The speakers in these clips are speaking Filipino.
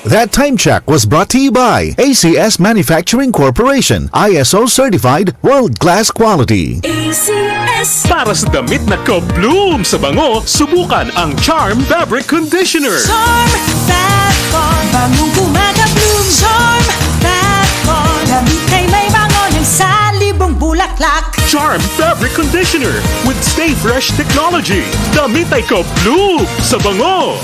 That time check was brought to you by ACS Manufacturing Corporation, ISO certified world-class quality. ACS. Para sa damit na ka-bloom sa bango, subukan ang Charm Fabric Conditioner. Charm Fat Bond. Bangong kumaka-bloom. Charm Fat Bond. Damit ay may bango ng salibong bulaklak. Charm Fabric Conditioner with Stay Fresh Technology. Damit ay ka-bloom sa bango.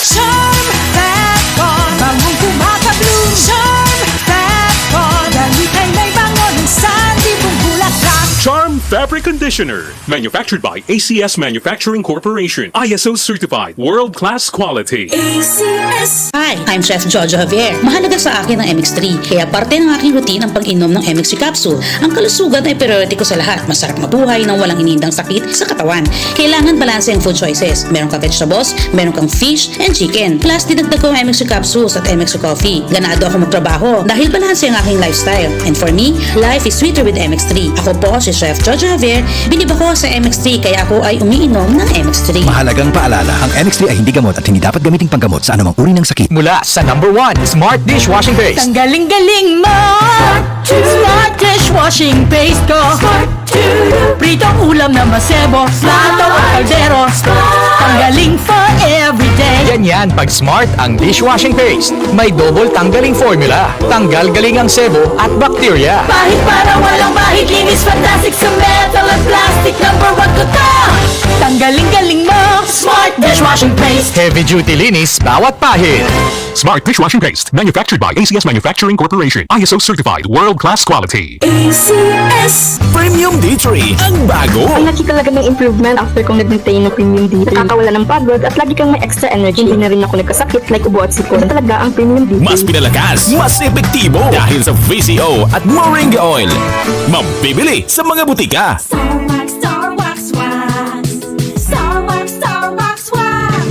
Charm Fat Bond. Bangong kumaka-bloom. Charm Fat Bond. Damit ay may bango ng salibong bulaklak. Charm Fabric Conditioner. Manufactured by ACS Manufacturing Corporation. ISO certified world-class quality. ACS. Hi, I'm Chef Jojo Javier. Mahalaga sa akin ang MX3, kaya parte ng aking routine ang pag-inom ng MX3 capsule. Ang kalusugan ay priority ko sa lahat. Masarap mabuhay nang walang inindang sakit sa katawan. Kailangan balanse ang food choices. Meron kang vegetables, meron kang fish and chicken. Plus, dinagdag ko ang MX3 capsules at MX3 coffee. Ganado ako magtrabaho dahil balanse ang aking lifestyle. And for me, life is sweeter with MX3. Ako po si Chef Jojo Javier. Binib ako sa MX3 kaya ako ay umiinom ng MX3. Mahalagang paalala, ang MX3 ay hindi gamot at hindi dapat gamiting panggamot sa anumang uri ng sakit. Mula sa number 1 Smart Dishwashing Base. Tanggaling-galing mo. Smart dishwashing paste ko. Pritong ulam na masebo. Plato o kaldero. Tanggaling for everyday. Yan pag Smart ang dishwashing paste. May double tanggaling formula. Tanggal galing ang sebo at bakterya. Bahid para walang bahid. Linis fantastic sa metal at plastic. Number 1 ko to. Tanggaling-galing mo. Smart dishwashing paste. Heavy duty linis bawat pahid. Smart Dishwashing Paste. Manufactured by ACS Manufacturing Corporation. ISO certified world-class quality. ACS. Premium D3, ang bago. Ay nakita talaga ng improvement after kong nag-maintain ng Premium D. Nakakawala ng pagod at lagi kang may extra energy. Hindi na rin ako nagkasakit like ubo at sipon. Talaga ang Premium D3. Mas pinalakas, mas epektibo dahil sa VCO at Moringa Oil. Mabibili sa mga butika. Starwax, Starwax wax. Starwax, Starwax wax.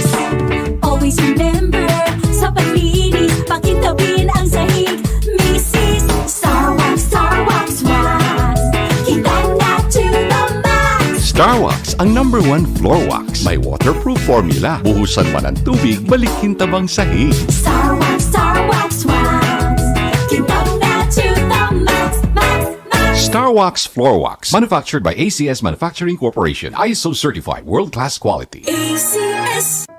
Always remember, sa paglinis, pakitawin ang sahig. Mrs. Starwax, Starwax wax. Kitang na to the max. Starwax ang number 1 floor wax. May waterproof formula. Buhusan man ang tubig, balikin tabang sahig. Starwax, Starwax wax. Kitang na to the max, max, max. Starwax Floor Wax. Manufactured by ACS Manufacturing Corporation. ISO certified world-class quality. ACS.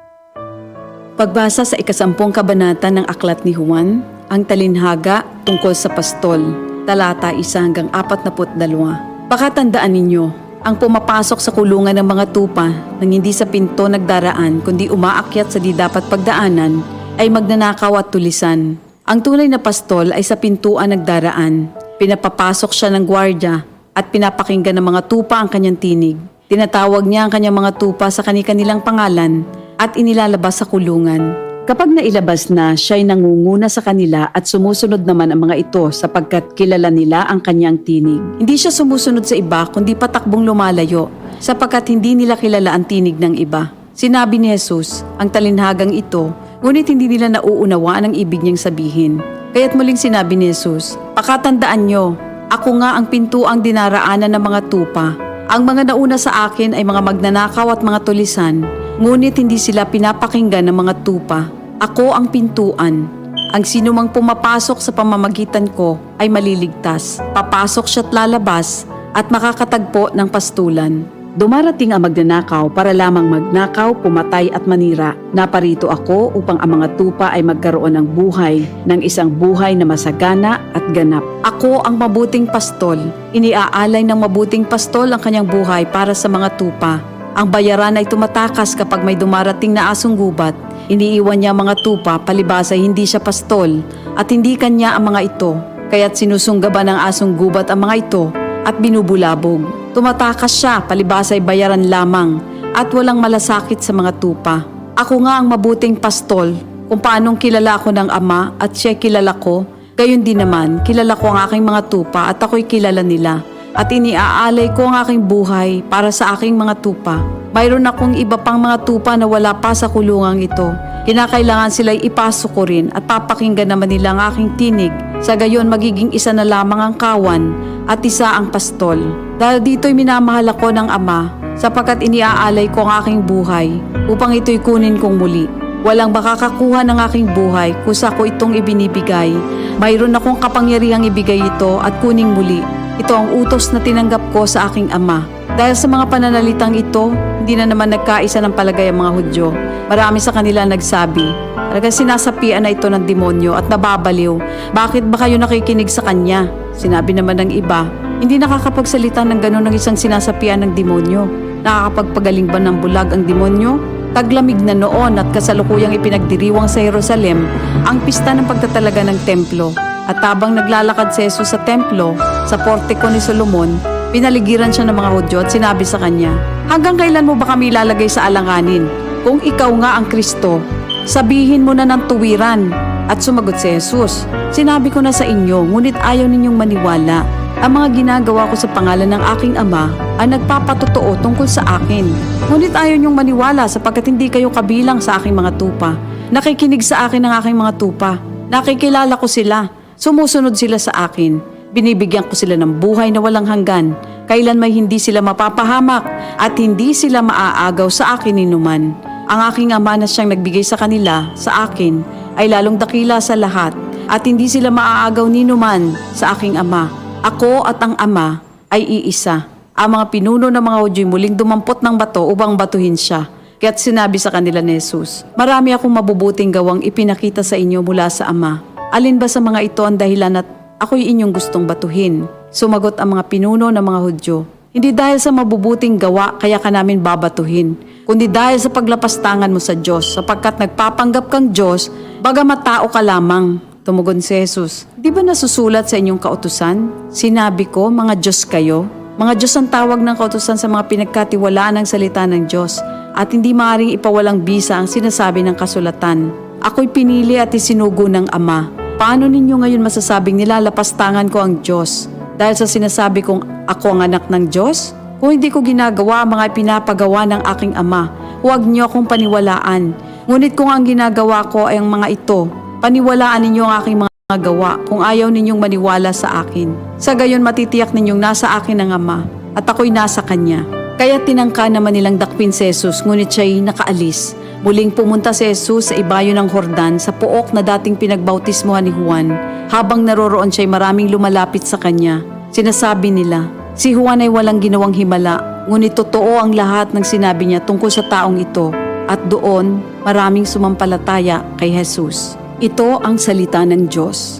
Pagbasa sa ikasampung kabanata ng Aklat ni Juan, ang talinhaga tungkol sa pastol, talata 1 hanggang 42. Baka tandaan ninyo, ang pumapasok sa kulungan ng mga tupa nang hindi sa pinto nagdaraan kundi umaakyat sa di dapat pagdaanan ay magnanakaw at tulisan. Ang tunay na pastol ay sa pintuan nagdaraan. Pinapapasok siya ng gwardya at pinapakinggan ng mga tupa ang kanyang tinig. Tinatawag niya ang kanyang mga tupa sa kani-kanilang pangalan at inilalabas sa kulungan. Kapag nailabas na, siya ay nangunguna sa kanila at sumusunod naman ang mga ito sapagkat kilala nila ang kanyang tinig. Hindi siya sumusunod sa iba kundi patakbong lumalayo sapagkat hindi nila kilala ang tinig ng iba. Sinabi ni Jesus, ang talinhagang ito, ngunit hindi nila nauunawaan ang ibig niyang sabihin. Kaya't muling sinabi ni Jesus, pakatandaan nyo, ako nga ang pintuang dinaraanan ng mga tupa. Ang mga nauna sa akin ay mga magnanakaw at mga tulisan, ngunit hindi sila pinapakinggan ng mga tupa. Ako ang pintuan. Ang sinumang pumapasok sa pamamagitan ko ay maliligtas. Papasok siya't lalabas at makakatagpo ng pastulan. Dumarating ang magnanakaw para lamang magnakaw, pumatay at manira. Naparito ako upang ang mga tupa ay magkaroon ng buhay, ng isang buhay na masagana at ganap. Ako ang mabuting pastol. Iniaalay ng mabuting pastol ang kanyang buhay para sa mga tupa. Ang bayaran ay tumatakas kapag may dumarating na asong gubat. Iniiwan niya ang mga tupa palibas ay hindi siya pastol at hindi kanya ang mga ito. Kaya't sinusunggaban ng asong gubat ang mga ito at binubulabog. Tumatakas siya, palibas ay bayaran lamang at walang malasakit sa mga tupa. Ako nga ang mabuting pastol, kung paanong kilala ko ng Ama at siya kilala ko, gayon din naman kilala ko ang aking mga tupa at ako'y kilala nila. At iniaalay ko ang aking buhay para sa aking mga tupa. Mayroon akong iba pang mga tupa na wala pa sa kulungang ito. Kinakailangan sila'y ipasok ko rin at papakinggan naman nila ang aking tinig. Sa gayon magiging isa na lamang ang kawan at isa ang pastol. Dahil dito'y minamahal ako ng Ama sapagkat iniaalay ko ang aking buhay upang ito'y kunin kong muli. Walang makakakuha ng aking buhay kung sa ko itong ibinibigay. Mayroon akong kapangyarihang ibigay ito at kuning muli. Ito ang utos na tinanggap ko sa aking Ama. Dahil sa mga pananalitang ito, hindi na naman nagkaisa ng palagay ang mga Hudyo. Marami sa kanila nagsabi, talagang sinasapian na ito ng demonyo at nababaliw. Bakit ba kayo nakikinig sa kanya? Sinabi naman ng iba, hindi nakakapagsalita ng gano'n ng isang sinasapian ng demonyo. Nakakapagpagaling ba ng bulag ang demonyo? Taglamig na noon at kasalukuyang ipinagdiriwang sa Jerusalem ang pista ng pagtatalaga ng templo. At habang naglalakad si Jesus sa templo, sa portiko ni Solomon, pinaligiran siya ng mga Hudyo at sinabi sa kanya, hanggang kailan mo ba kami ilalagay sa alanganin? Kung ikaw nga ang Kristo, sabihin mo na ng tuwiran. At sumagot si Jesus, sinabi ko na sa inyo, ngunit ayaw ninyong maniwala. Ang mga ginagawa ko sa pangalan ng aking Ama ay nagpapatotoo tungkol sa akin. Ngunit ayaw niyong maniwala sapagkat hindi kayo kabilang sa aking mga tupa. Nakikinig sa akin ang aking mga tupa. Nakikilala ko sila. Sumusunod sila sa akin. Binibigyan ko sila ng buhay na walang hanggan. Kailan may hindi sila mapapahamak at hindi sila maaagaw sa akin ninuman. Ang aking Ama na siyang nagbigay sa kanila, sa akin, ay lalong dakila sa lahat at hindi sila maaagaw ninuman sa aking Ama. Ako at ang Ama ay iisa. Ang mga pinuno ng mga Hudyo muling dumampot ng bato upang batuhin siya. Kaya't sinabi sa kanila ni Jesus, marami akong mabubuting gawang ipinakita sa inyo mula sa Ama. Alin ba sa mga ito ang dahilan at ako'y inyong gustong batuhin? Sumagot ang mga pinuno ng mga Hudyo, hindi dahil sa mabubuting gawa kaya ka namin babatuhin, kundi dahil sa paglapastangan mo sa Diyos, sapagkat nagpapanggap kang Diyos, bagamat tao ka lamang. Tumugon si Jesus, di ba nasusulat sa inyong kautusan? Sinabi ko, mga Diyos kayo. Mga Diyos ang tawag ng kautusan sa mga pinagkatiwalaan ng salita ng Diyos at hindi maaaring ipawalang bisa ang sinasabi ng kasulatan. Ako'y pinili at isinugo ng Ama. Paano ninyo ngayon masasabing nilalapastangan ko ang Diyos? Dahil sa sinasabi kong ako ang anak ng Diyos? Kung hindi ko ginagawa ang mga pinapagawa ng aking Ama, huwag niyo akong paniwalaan. Ngunit kung ang ginagawa ko ay ang mga ito, paniwalaan ninyo ang aking mga gawa kung ayaw ninyong maniwala sa akin. Sa gayon matitiyak ninyong nasa akin ang Ama at ako'y nasa Kanya. Kaya tinangka naman nilang dakpin si Jesus ngunit siya'y nakaalis. Muling pumunta si Jesus sa ibayo ng Jordan sa pook na dating pinagbautismohan ni Juan. Habang naroroon siya'y maraming lumalapit sa Kanya. Sinasabi nila, si Juan ay walang ginawang himala, ngunit totoo ang lahat ng sinabi niya tungkol sa taong ito. At doon, maraming sumampalataya kay Jesus. Ito ang salita ng Diyos.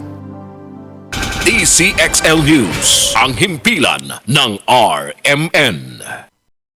DCXL News, ang himpilan ng RMN.